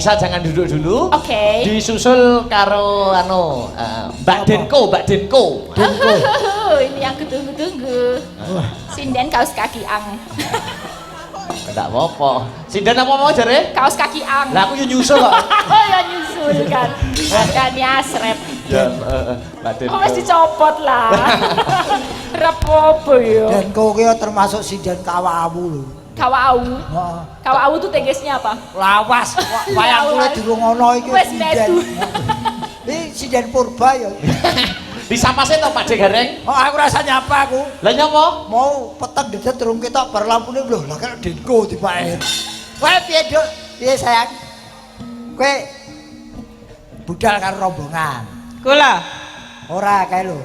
Isa jangan duduk dulu. Oke. Disusul karo Mbak Denko. Ini yang kutunggu-tunggu. Sinden kaos kaki ang. Enggak apa-apa. Sinden apa mau jare? Kaos kaki ang. Lah aku yo nyusul kok. Oh ya nyusul kan. Makanya asrep. Ya, Mbak Denko. Oh mesti copot lah. Rapopo yo. Denko ki termasuk sinden kawawu lho. Kawau. Heeh. Kawau tuh tegesnya apa? Lawas. Wayang kulit durung ono iki. Wes metu. Iki sinden purba ya. Disapase to Pak Gareng? Oh aku rasa nyapa aku. Lah nyapa? Mau peteng dedet durung ketok bar lampune lho. Lah kok Denko dipaen. Kowe piye, Duk? Piye sayang? Kowe budal karo rombongan. Kula. Ora kae lho.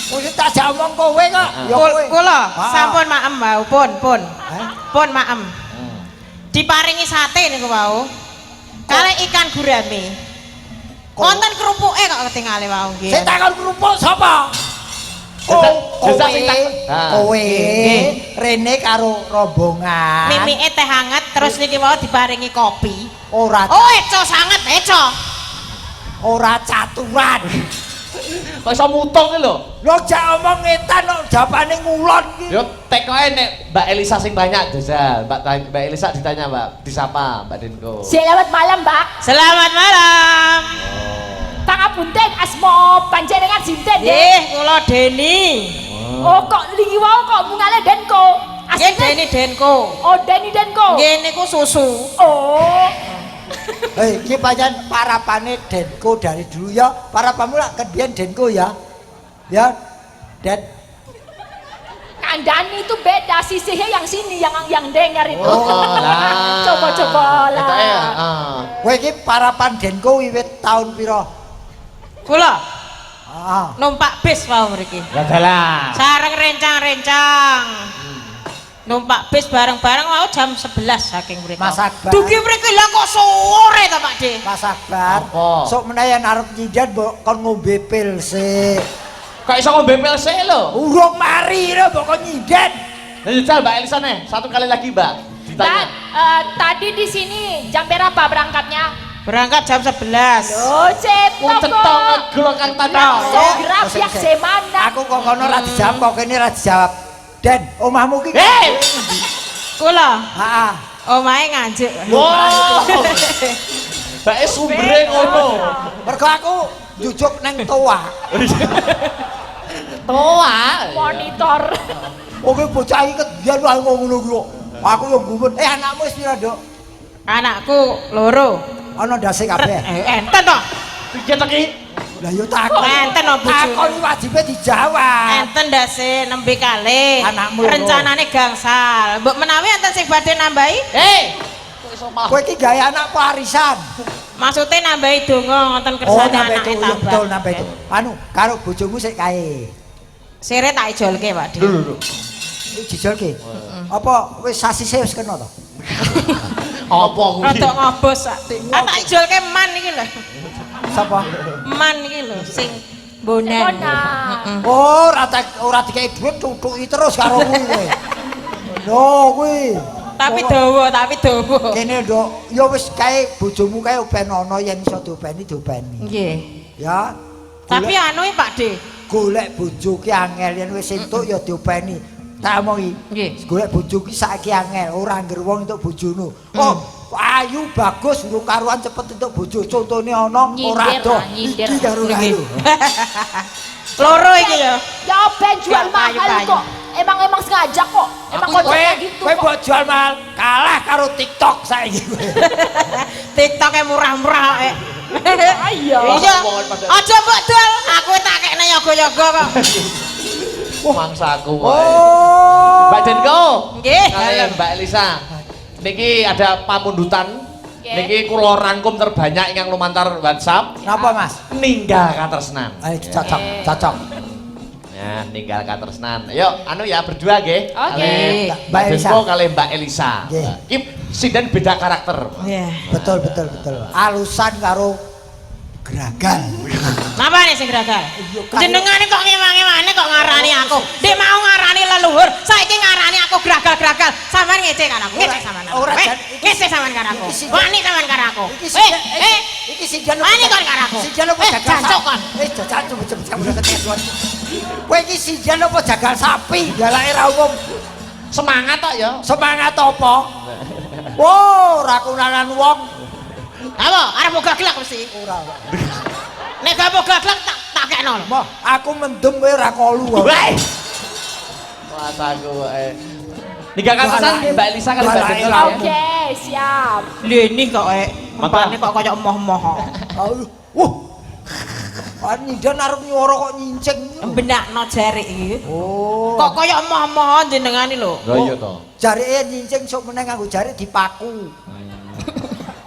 Wis tak jak omong kowe kok. Ya kowe. Kula sampun maem wau, pun. Pun maem. Diparingi sate niku wau. Kalih ikan gurame. Wonten kerupuke kok ketingale wau nggih. Sing takon kerupuk sapa? Kowe rene karo rombongan. Mimike teh hangat terus niki wau diparingi kopi. Ora. Oh, eco sanget, eco. Ora caturan. Kok iso mutong ki lho. Lho jak omong ngetan kok jawabane ngulon iki. Yo tekoke nek Mbak Elisa sing banyak jajal. Mbak Elisa ditanya, Mbak, disapa Mbak Denko. Selamat malam, Mbak. Selamat malam. Pangapunten asma panjenengan sinten nggih? Nggih, kula Deni. Oh kok lingi wau kok mungale Denko. Nggih Deni Denko. Oh Deni Denko. Nggih niku susu. Oh. Hei, iki pancen parapane Denko dari dulu ya. Parapamu lak kebiyen Denko ya. Ya. Den. Kandani itu beda sisihnya yang sini yang dengar itu. Oh, lah. Coba lah. Ketoke ya. Kowe iki parapan Denko wiwit taun pira? Kula Heeh. numpak bis wau mriki. Ya dalah. Sareng rencang-rencang. Numpak bis bareng-bareng mau jam 11 saking mriki. Mas Akbar. Dugi mriki lah kok sore to, Pak De. Mas Akbar. Apa? Sok menawa arep nyinden mbok kon ngombe pil sik. Kok iso ngombe pil sik lho? Urung mari lho mbok kon nyinden. Lah jajal Mbak Elisa nih, satu kali lagi, Mbak. Ditanya. Tadi di sini jam berapa berangkatnya? Berangkat jam 11. Oh, cetok Cetok kok. ngegulung kang Nah, tanah. segera pihak semana. Aku kok kono ora dijawab kok kene ora dijawab. Den, omahmu ki. Hei! Kula Heeh. omahe nganjuk. Wow. Mbak sumbere ngono. Mergo aku njujuk nang toa. Toa. Monitor. Oke bocah iki kedian wae ngono ki kok. Aku yo gumun. Anakmu wis pira, Dok? Anakku loro. Ana ndase kabeh. Enten to. Piye to ki? Lah yo takon. Enten to bojo. Takon wajibe dijawab. Enten ndase nembe kalih. Anakmu loro. Rencanane gangsal. Mbok menawi enten sing badhe nambahi? Hei! Kok iso malah Kowe iki gawe anak warisan. Maksudnya nambahi donga ngoten Oh, kersane nambah anake itu, tambah. betul nambah itu. Anu, karo bojomu sik kae. Sire tak ijolke, Pak De. lho. Iki dijolke. Apa wis sasise wis kena to? Apa kuwi? Rodok ngobos sak. Tak ijolke man iki lho. Sapa? Man iki lho sing bonan. Bonan. Oh, ora dikei dhuwit tutuki terus karo kuwi kowe. Lho kuwi. Tapi dawa. Kene nduk, ya wis kae bojomu kae uben ana yen iso diopeni diopeni. Nggih. Ya. Tapi anu Pak De. Golek bojo ki angel yen wis entuk ya diopeni. Tak omongi. Nggih. Golek bojo ki saiki angel, ora ngger wong entuk bojono. Oh, ayu bagus urung karuan cepet entuk bojo. Contone ana ora Nyindir ado. lah, nyindir. Iki karo kayu. Loro iki ya. Ya ben jual Gak mahal payu-payu. kok. Emang sengaja kok. Emang konsepnya gitu Kowe kok. mbok jual mahal kalah karo TikTok saiki kowe. TikTok murah-murah kok. Iya. Iya. Aja mbok dol, aku tak kekne yoga-yoga kok. Mangsaku wae. Oh. Mbak Denko. Nggih. Kalian Mbak Elisa. Niki ada pamundutan. Oke. Niki kula rangkum terbanyak ingkang lumantar WhatsApp. Napa, Mas? Ninggal katresnan. Ayo cocok, cocok. Ya, ninggal katresnan. Yuk, anu ya berdua nggih. Oke. Kali Mbak Mbak Elisa. Denko kali Mbak Elisa. Nggih. Iki sinden beda karakter. Iya. Betul. Alusan karo Geragal. Napa nih sing geragal? Iya, kan. Jenengane kok ngewang-ewange kok ngarani aku. Dek mau ngarani leluhur, saiki ngarani aku geragal-geragal. Sampeyan ngece kan aku. Ngece sampean. Ora, Jan. Ngece sampean karo aku. Iki si- Wani sampean karo aku. Iki si- iki si jan Wani kon karo aku. Si jan apa jagal jancuk kon. Jancuk cepet ketesuan. Kowe iki si jan apa jagal sapi? Dalake ra umum. Semangat tok ya. Semangat apa? Wow, ra kunanan wong. Apa? Arep mau gaglak mesti. Ora. Nek gak mau gaglak tak kekno. Moh, aku mendem kowe ra kolu. Weh. Mataku Nikah katesan Mbak Elisa kali Mbak Jenel ya. Oke, siap. Leni kok empane kok kaya emoh-emoh. Wah. Nindan arep nyuara kok nyincing. Benakno jari iki. Oh. Kok kaya emoh-emoh jenengane lho. Lah iya to. Jarike nyincing sok meneh nganggo jari dipaku.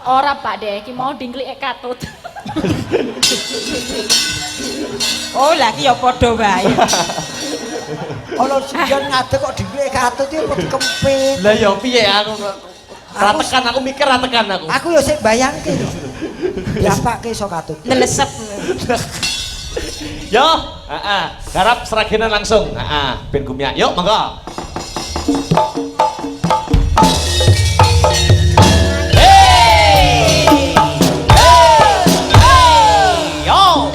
Ora Pak Dek, iki mau dingklike katut. Oh, lagi ya padha wae. Ana sijan ngadeg kok diklike katut iki kok dikempit. Lah ya piye aku ra tekan aku mikir ra tekan aku. Aku ya sik bayangke. Diapake iso katut. Nelesep. Yo, heeh, garap seragenan langsung. Heeh, ben gumya. Yuk, monggo. Hey! Hey! Yo!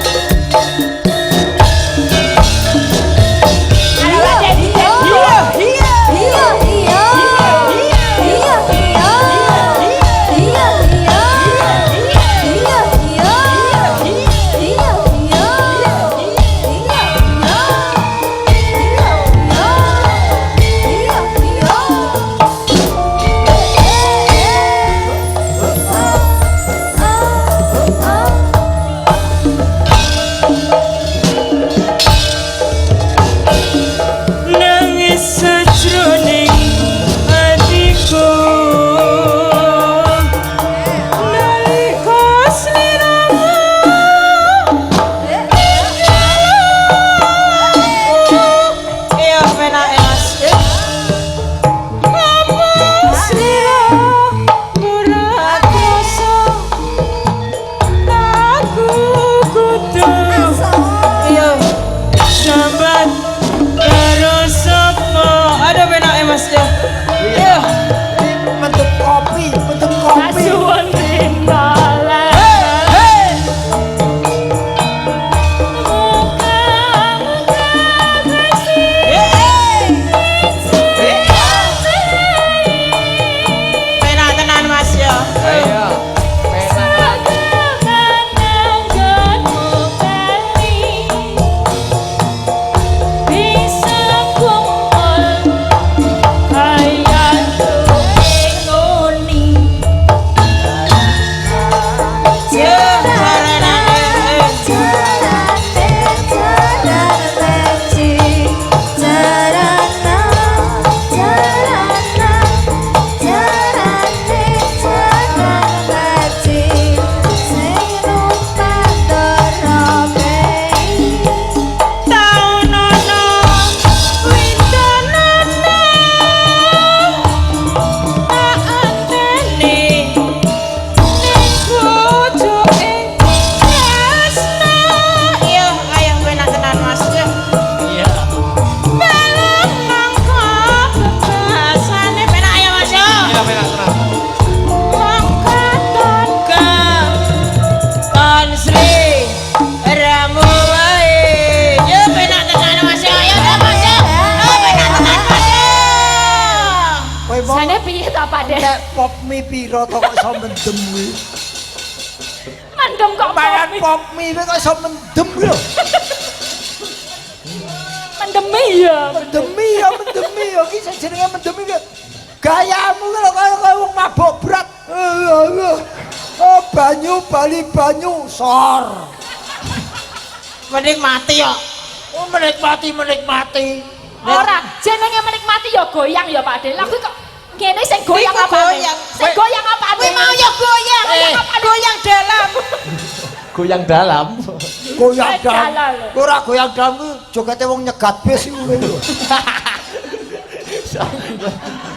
pop mie piro to kok iso mendem kuwi. Mendem kok Mangan pop mie kok iso mendem lho. mendemi ya. Mendemi ya iki jenenge mendemi ki. Gayamu lho kaya wong mabuk berat. Oh banyu bali banyu sor. Menikmati kok. Oh menikmati. Ora, jenenge menikmati ya goyang ya Pak De. Lah kuwi kok kene sing goyang Iku apa? goyang. Sing goyang apa? Kuwi mau ya goyang. Goyang dalam. Goyang dalam. Goyang Eh, dalam. dalam. Ora goyang dalam ku jogete wong nyegat bis iku lho.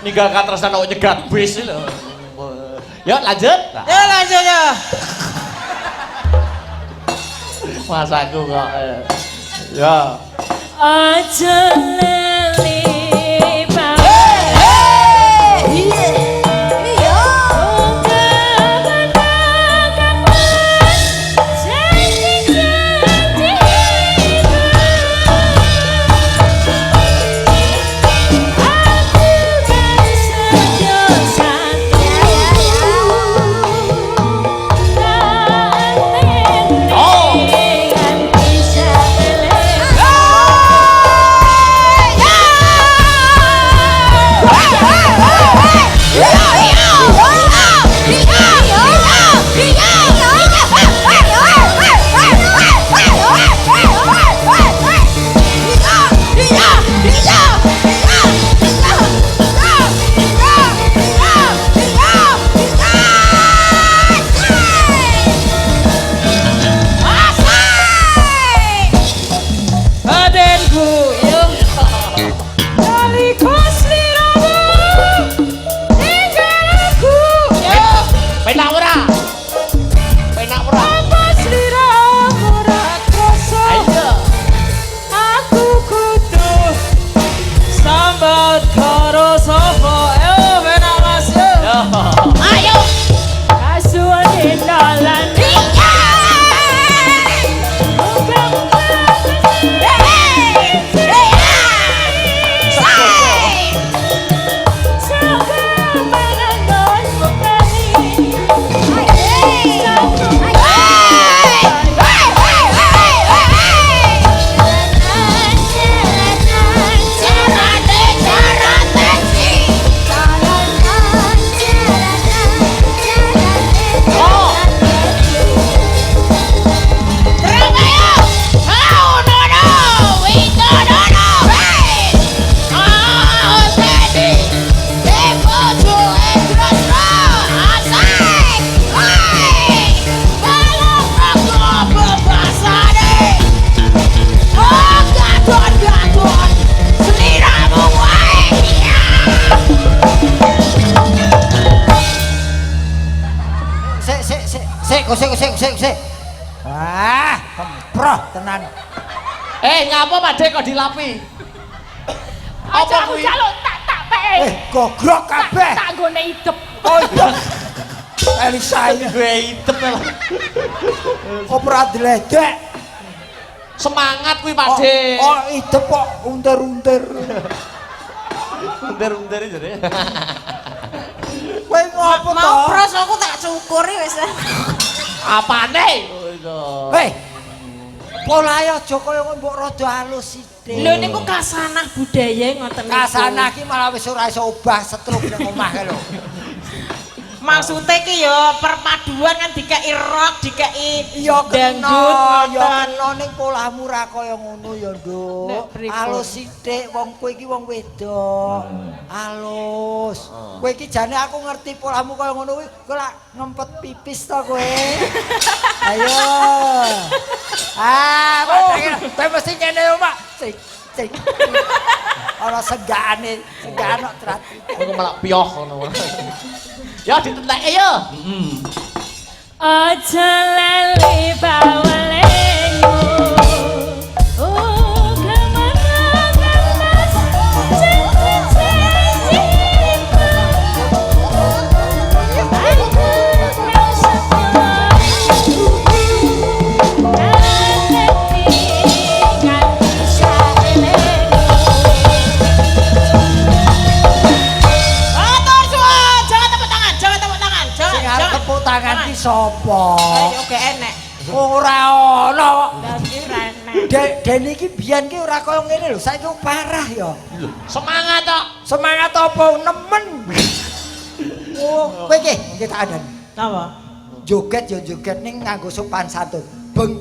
Ninggal katresan kok nyegat bis lho. Yuk lanjut. Ya lanjut ya. Mas aku kok. Ya. Aja lali Sik. Ah, kemproh tenan. Ngapa Pak Dek kok dilapi? Aja aku jaluk tak pek. Gogrok kabeh. Tak nggone idep. Oh iya. Elisa ini Gue hitam ya. opera diledek. Semangat kuwi Pak Dek. Oh, idep kok unter-unter. Unter-unter jadi. Kowe ngopo to? Mau pros aku tak cukuri wis. Apane? Polahe aja kaya mbok rada halus sithik. Lho niku kasanah budaya ngoten niku. Kasanah ki malah wis ora iso obah setruk ning omah lho. Maksudnya ki ya perpaduan kan dikei rock, dikei Iya dangdut ya ngoten. kena ning polahmu ra kaya ngono ya, Nduk. Nek pripun? Halus sithik wong kowe iki wong wedok. Halus. Kowe iki jane aku ngerti polahmu kaya ngono kuwi, kowe lak ngempet pipis to kowe. Ayo. Kowe mesti ngene Pak. Cik. Ana segane kok trat. Aku malah pioh ngono. Ya ditentek ya. Aja lali bawalemu. Oh, kemana Tepuk tangan ki sapa? Ayo gak enek. Ora ana kok. Dadi ra enek. Dene iki biyen ki ora kaya ngene lho, saiki parah ya. Semangat tok. Semangat apa nemen. Oh, kowe iki tak adan. Napa? Joget ya joget ning nganggo sopan santun. Beng.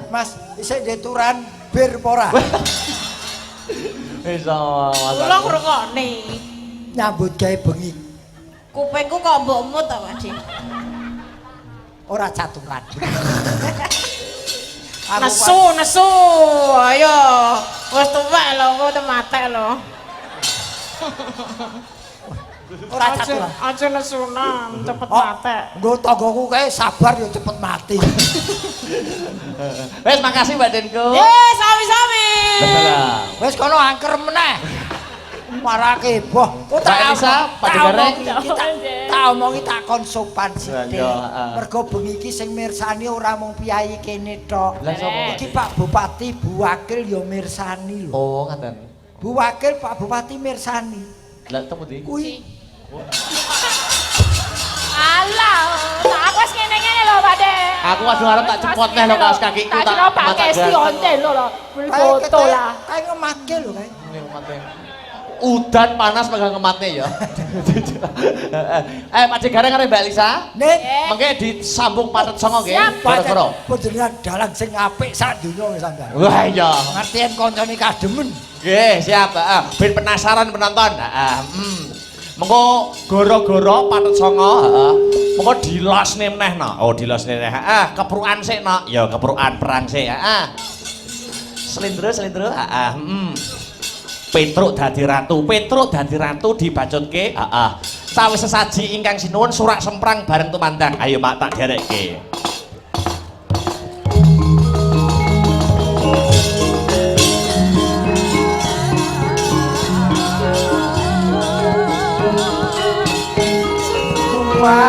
Mas, isih deturan bir apa ora? Iso Kula ngrungokne. Nyambut gawe bengi. Kupingku kok mbok mut ta, Pak Dik? Ora caturan. Nesu. Ayo. Wis tuwek lho, kok matek lho. Ora catur. Aja nesunan, cepet Oh, mate. nggo tanggoku kae sabar ya cepet mati. Wes makasih Mbak Denko. Sami-sami. Betul. Wis kono angker meneh. Marake boh. Kok Mbak Elisa, Pak Degareng. Tak omongi takon sopan sithik. Ya, heeh. Mergo bengi iki sing mirsani ora mung piyayi kene tok. Lah sapa? Iki Pak Bupati, Bu Wakil ya mirsani lho. Oh, ngaten. Bu Wakil, Pak Bupati mirsani. Lah temu ndi? Kuwi Alah, aku wis ngene-ngene lho, Pak De. Aku waduh arep tak cepot neh lho kaos kakiku tak kira pakai stionte lho beli foto lah. Kae ngematke lho kae. Udan panas pegang ngematnya ya. Pak Degareng karo Mbak Elisa. Nek Mengke disambung patet songo nggih. Siap. Boro-boro. panjenengan dalang sing apik sak donya wis sampean. Wah iya. Ngertien kancane kademen. Nggih, siap. Ben penasaran penonton. Mengko goro-goro patet songo, mengko dilosne meneh no. Oh, dilosne meneh. Keprukan sik no. Ya keprukan perang sik. Slendro. Petruk dadi ratu dibacutke. Sawise sesaji ingkang sinuwun surak semprang bareng tumandang. Ayo Mak tak derekke. Wa